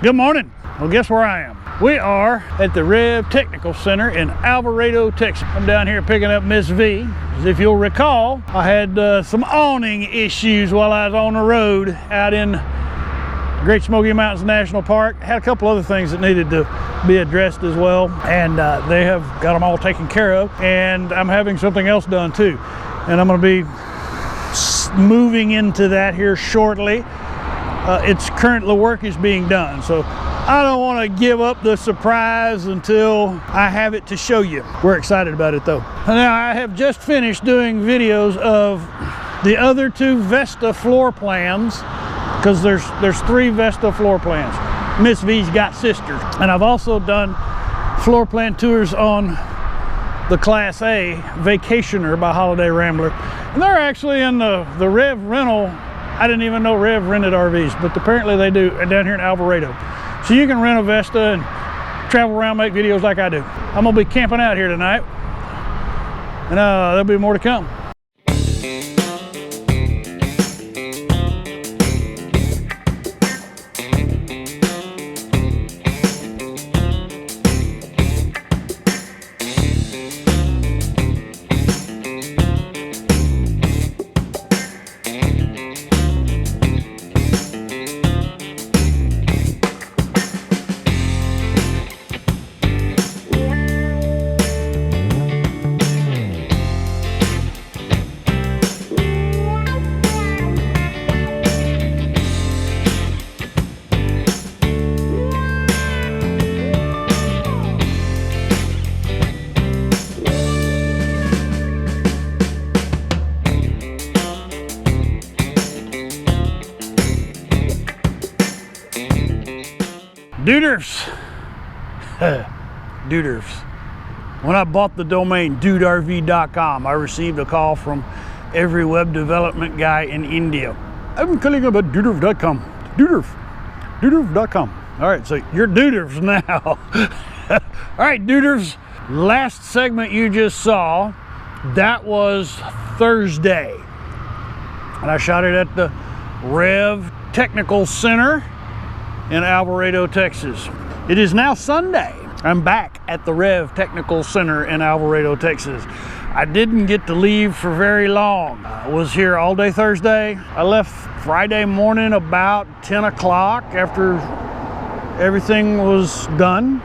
Good morning. Well, guess where I am? We are at the REV Technical Center in Alvarado, Texas. I'm down here picking up Ms. V. As if you'll recall, I had some awning issues while I was on the road out in Great Smoky Mountains National Park. Had a couple other things that needed to be addressed as well, and they have got them all taken care of. And I'm having something else done too, and I'm going to be moving into that here shortly. It's currently work is being done, so I don't want to give up the surprise until I have it to show you. We're excited about it though. Now I have just finished doing videos of the other two Vesta floor plans, because there's three Vesta floor plans. Ms. V's got sisters, and I've also done floor plan tours on the Class A Vacationer by Holiday Rambler, and they're actually in the REV rental. I didn't even know REV rented RVs, but apparently they do down here in Alvarado. So you can rent a Vesta and travel around, make videos like I do. I'm gonna be camping out here tonight, and there'll be more to come. Duders. When I bought the domain duderv.com, I received a call from every web development guy in India. I'm calling about duderv.com. Duderv.com. All right, so you're Duders now. All right, Duders. Last segment you just saw, that was Thursday, and I shot it at the REV Technical Center in Alvarado, Texas. It is now Sunday. I'm back at the REV Technical Center in Alvarado, Texas. I didn't get to leave for very long. I was here all day Thursday. I left Friday morning about 10 o'clock after everything was done.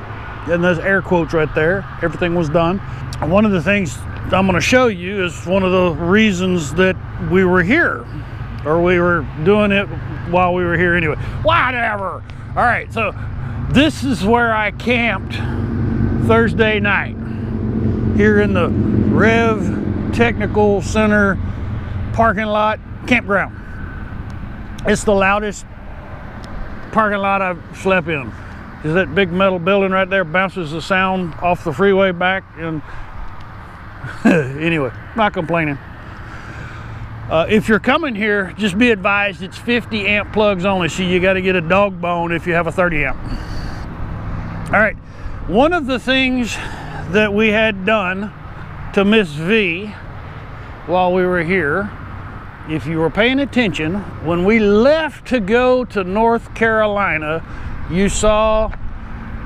And there's air quotes right there. Everything was done. One of the things I'm going to show you is one of the reasons that we were here, or we were doing it while we were here anyway. Whatever. All right, so this is where I camped Thursday night, here in the REV Technical Center parking lot campground. It's the loudest parking lot I've slept in. Is that big metal building right there bounces the sound off the freeway back, and anyway, not complaining. If you're coming here, just be advised it's 50 amp plugs only, so you got to get a dog bone if you have a 30 amp. All right, one of the things that we had done to Ms. V while we were here, if you were paying attention, when we left to go to North Carolina, you saw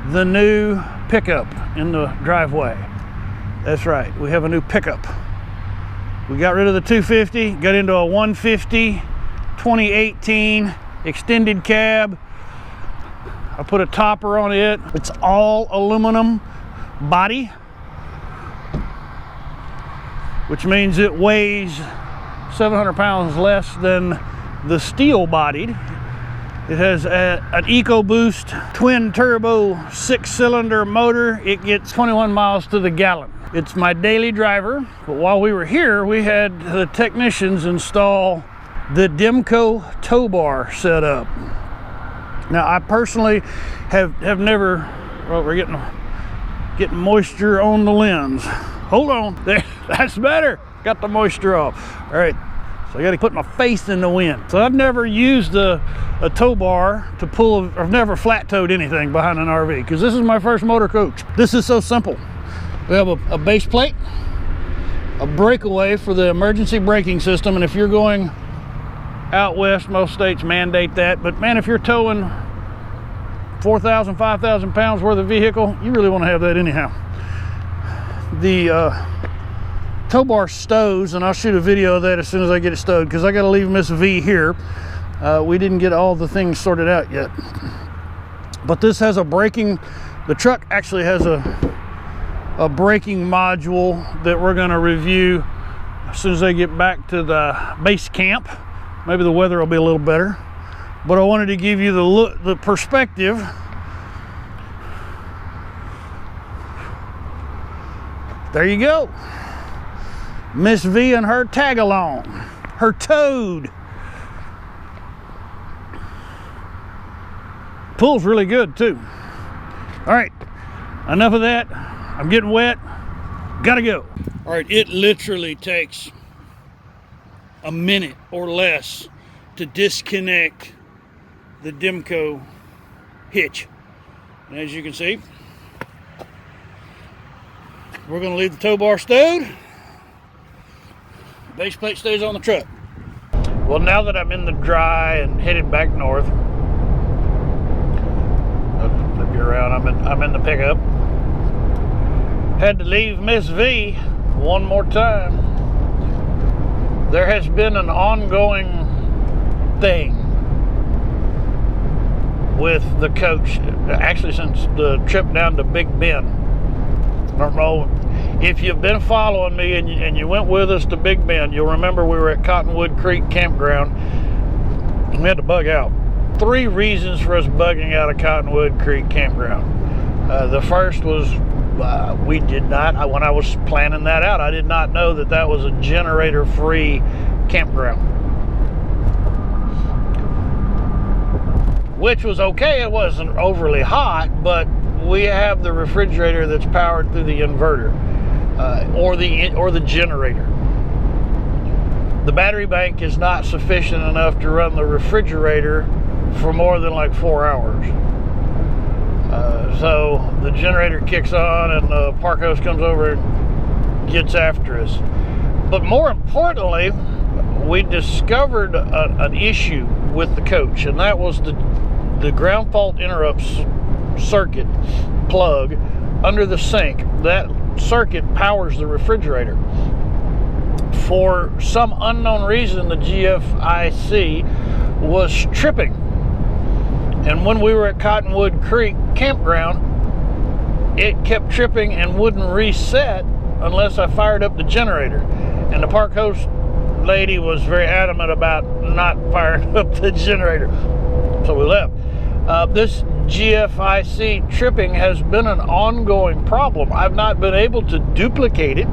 the new pickup in the driveway. That's right, we have a new pickup. We got rid of the 250, got into a 150, 2018 extended cab. I put a topper on it. It's all aluminum body, which means it weighs 700 pounds less than the steel bodied. It has an EcoBoost twin turbo 6-cylinder motor. It gets 21 miles to the gallon. It's my daily driver, but while we were here, we had the technicians install the Demco tow bar set up. Now, I personally have never, well, we're getting moisture on the lens. Hold on, there, that's better. Got the moisture off. All right, so I got to put my face in the wind. So I've never used a tow bar to pull, I've never flat towed anything behind an RV, because this is my first motor coach. This is so simple. We have a base plate, a breakaway for the emergency braking system, and if you're going out west, most states mandate that, but man, if you're towing 4,000, 5,000 pounds worth of vehicle, you really want to have that anyhow. The tow bar stows, and I'll shoot a video of that as soon as I get it stowed, because I got to leave Ms V here. We didn't get all the things sorted out yet. But this has a braking, the truck actually has a braking module that we're going to review as soon as they get back to the base camp. Maybe the weather will be a little better. But I wanted to give you the look, the perspective. There you go. Ms V and her tag along, her towed. Pulls really good too. All right, enough of that. I'm getting wet, gotta go. All right, it literally takes a minute or less to disconnect the Demco hitch. And as you can see, we're gonna leave the tow bar stowed. Base plate stays on the truck. Well, now that I'm in the dry and headed back north, I'll flip you around, I'm in the pickup. Had to leave Ms V one more time. There has been an ongoing thing with the coach, actually since the trip down to Big Bend. I don't know if you've been following me and you went with us to Big Bend, you'll remember we were at Cottonwood Creek Campground and we had to bug out. 3 reasons for us bugging out of Cottonwood Creek Campground. The first was we did not, when I was planning that out, I did not know that that was a generator-free campground. Which was okay, it wasn't overly hot, but we have the refrigerator that's powered through the inverter or the generator. The battery bank is not sufficient enough to run the refrigerator for more than like 4 hours. So the generator kicks on and the park host comes over and gets after us. But more importantly, we discovered an issue with the coach, and that was the ground fault interrupts circuit plug under the sink. That circuit powers the refrigerator. For some unknown reason, the GFIC was tripping, and when we were at Cottonwood Creek Campground, it kept tripping and wouldn't reset unless I fired up the generator. And the park host lady was very adamant about not firing up the generator, so we left. This GFIC tripping has been an ongoing problem. I've not been able to duplicate it.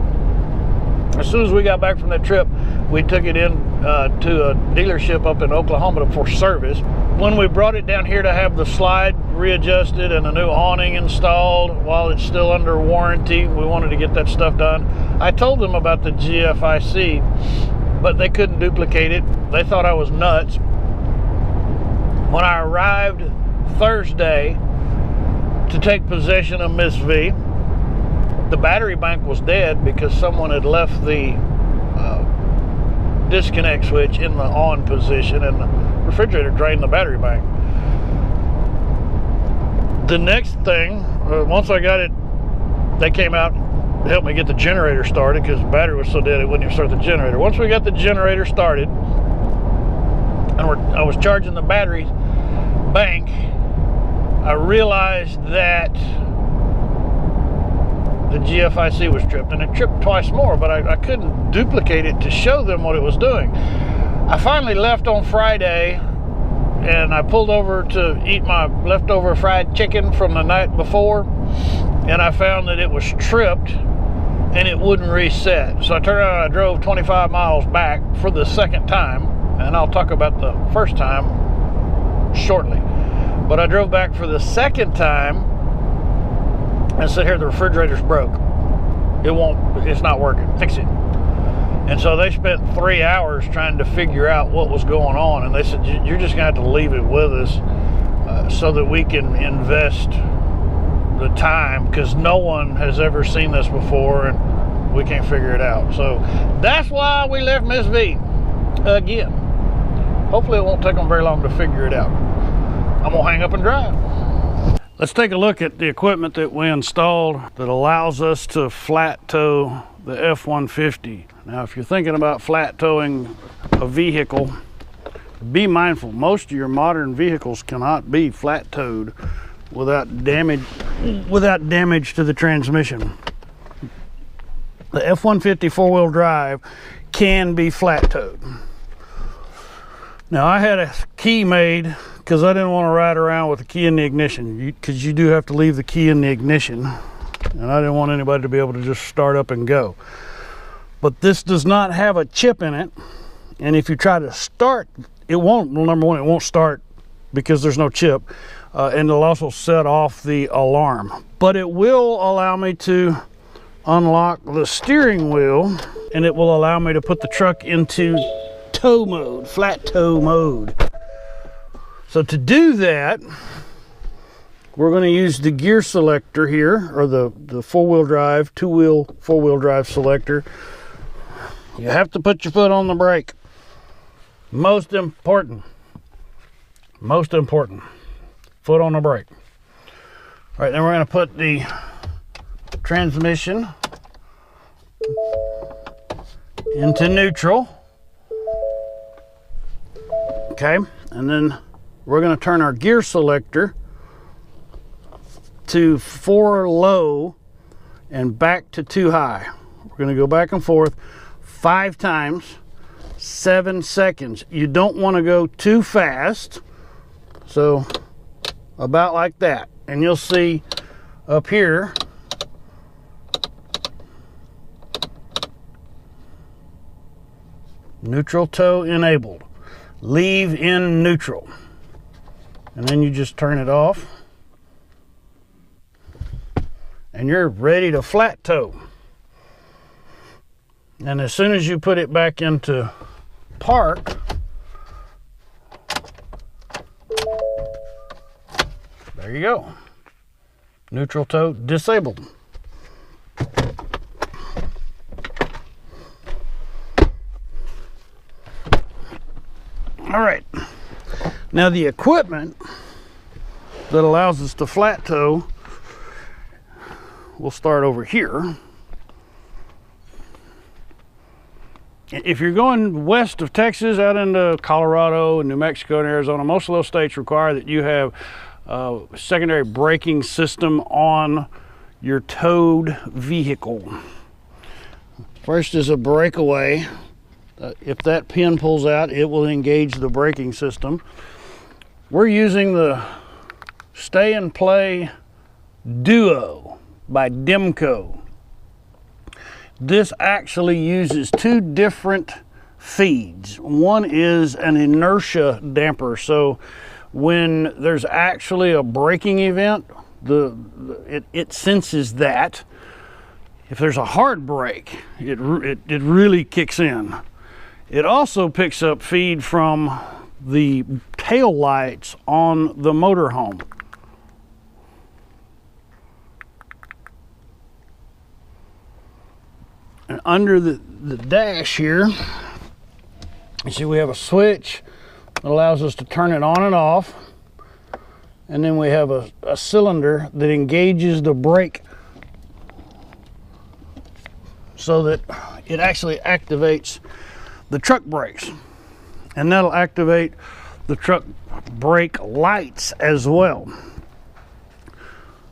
As soon as we got back from that trip, we took it in to a dealership up in Oklahoma for service. When we brought it down here to have the slide readjusted and a new awning installed while it's still under warranty, we wanted to get that stuff done. I told them about the GFIC, but they couldn't duplicate it. They thought I was nuts. When I arrived Thursday to take possession of Ms V, the battery bank was dead because someone had left the disconnect switch in the on position and the refrigerator drained the battery bank. The next thing, once I got it, they came out and helped me get the generator started because the battery was so dead it wouldn't even start the generator. Once we got the generator started and I was charging the battery bank, I realized that the GFIC was tripped, and it tripped twice more, but I couldn't duplicate it to show them what it was doing. I finally left on Friday and I pulled over to eat my leftover fried chicken from the night before, and I found that it was tripped and it wouldn't reset. So I turned around and I drove 25 miles back for the second time, and I'll talk about the first time shortly. But I drove back for the second time and said, here, the refrigerator's broke. It's not working, fix it. And so they spent 3 hours trying to figure out what was going on. And they said, you're just gonna have to leave it with us so that we can invest the time, because no one has ever seen this before and we can't figure it out. So that's why we left Ms V again. Hopefully it won't take them very long to figure it out. I'm gonna hang up and drive. Let's take a look at the equipment that we installed that allows us to flat tow the F-150. Now, if you're thinking about flat towing a vehicle, be mindful, most of your modern vehicles cannot be flat towed without damage to the transmission. The F-150 four-wheel drive can be flat towed. Now, I had a key made because I didn't want to ride around with the key in the ignition, because you do have to leave the key in the ignition, and I didn't want anybody to be able to just start up and go. But this does not have a chip in it, and if you try to start, it won't. Well, number one, it won't start because there's no chip, and it'll also set off the alarm. But it will allow me to unlock the steering wheel, and it will allow me to put the truck into tow mode, flat tow mode. So to do that, we're going to use the gear selector here, or the four-wheel drive, two-wheel four-wheel drive selector. You have to put your foot on the brake. Most important, foot on the brake. All right, then we're going to put the transmission into neutral. Okay, and then we're going to turn our gear selector to 4 low and back to 2 high. We're going to go back and forth 5 times, 7 seconds. You don't want to go too fast, so about like that. And you'll see up here, neutral tow enabled. Leave in neutral. And then you just turn it off. And you're ready to flat tow. And as soon as you put it back into park, there you go. Neutral tow disabled. All right. Now the equipment that allows us to flat tow, we'll start over here. If you're going west of Texas out into Colorado and New Mexico and Arizona, most of those states require that you have a secondary braking system on your towed vehicle. First is a breakaway. If that pin pulls out, it will engage the braking system. We're using the Stay and Play Duo by Demco. This actually uses 2 different feeds. One is an inertia damper, so when there's actually a braking event, it senses that. If there's a hard brake, it really kicks in. It also picks up feed from the tail lights on the motorhome. And under the dash here, you see we have a switch that allows us to turn it on and off. And then we have a cylinder that engages the brake so that it actually activates the truck brakes. And that'll activate the truck brake lights as well.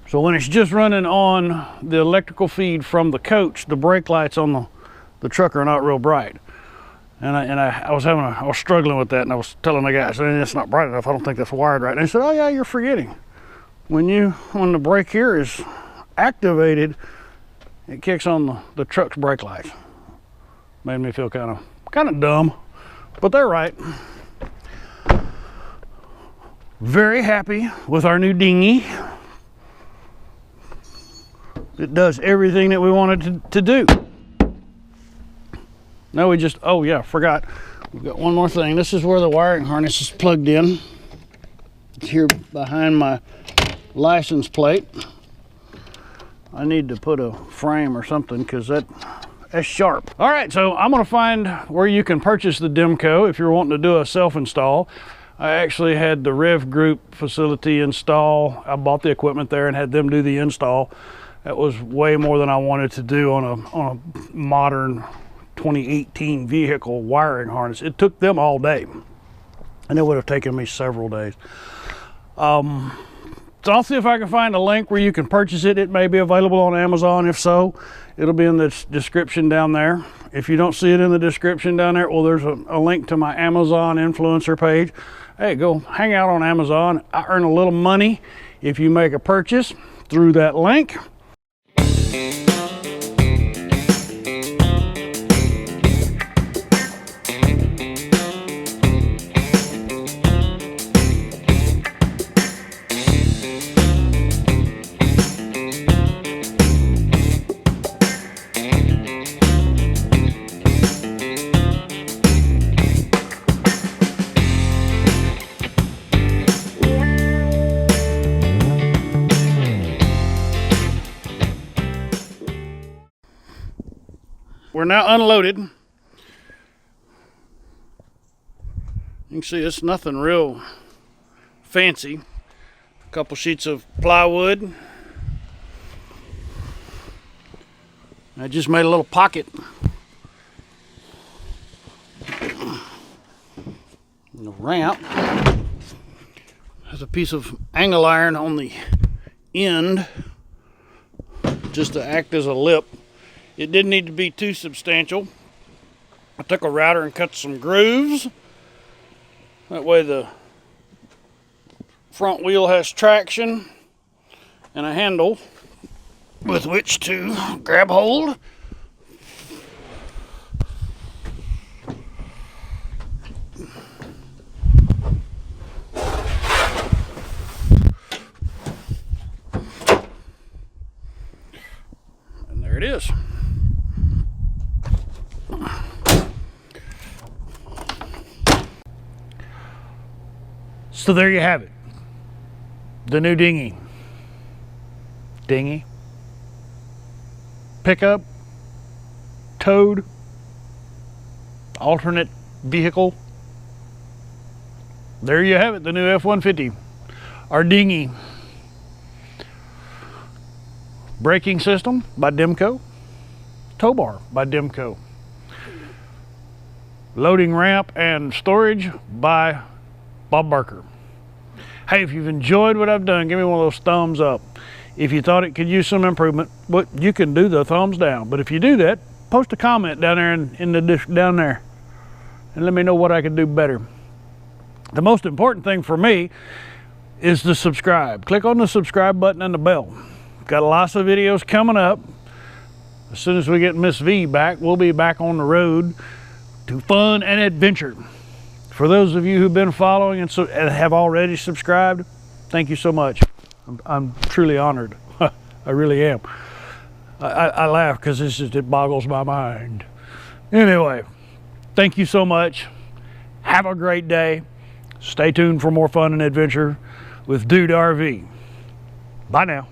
So when it's just running on the electrical feed from the coach, the brake lights on the truck are not real bright. And I was struggling with that, and I was telling the guys, it's not bright enough, I don't think that's wired right. And they said, oh yeah, you're forgetting. When the brake here is activated, it kicks on the truck's brake lights. Made me feel kind of dumb, but they're right. Very happy with our new dinghy. It does everything that we wanted to do. Now we just, oh yeah, forgot. We've got one more thing. This is where the wiring harness is plugged in. It's here behind my license plate. I need to put a frame or something because that's sharp. All right, so I'm gonna find where you can purchase the Demco if you're wanting to do a self-install. I actually had the REV Group facility install. I bought the equipment there and had them do the install. That was way more than I wanted to do on a modern 2018 vehicle wiring harness. It took them all day, and it would have taken me several days. So I'll see if I can find a link where you can purchase it. It may be available on Amazon. If so, it'll be in the description down there. If you don't see it in the description down there, well, there's a link to my Amazon influencer page. Hey, go hang out on Amazon. I earn a little money if you make a purchase through that link. We're now unloaded. You can see it's nothing real fancy. A couple sheets of plywood. I just made a little pocket. And the ramp has a piece of angle iron on the end just to act as a lip. It didn't need to be too substantial. I took a router and cut some grooves. That way the front wheel has traction and a handle with which to grab hold. And there it is. So there you have it, the new dinghy, pickup, towed, alternate vehicle. There you have it, the new F-150, our dinghy. Braking system by Demco, tow bar by Demco, loading ramp and storage by Bob Barker. Hey, if you've enjoyed what I've done, give me one of those thumbs up. If you thought it could use some improvement, well, you can do the thumbs down. But if you do that, post a comment down there in the down there, and let me know what I can do better. The most important thing for me is to subscribe. Click on the subscribe button and the bell. Got lots of videos coming up. As soon as we get Ms V back, we'll be back on the road to fun and adventure. For those of you who've been following and have already subscribed, thank you so much. I'm truly honored. I really am. I laugh because it boggles my mind. Anyway, thank you so much. Have a great day. Stay tuned for more fun and adventure with To Tow RV. Bye now.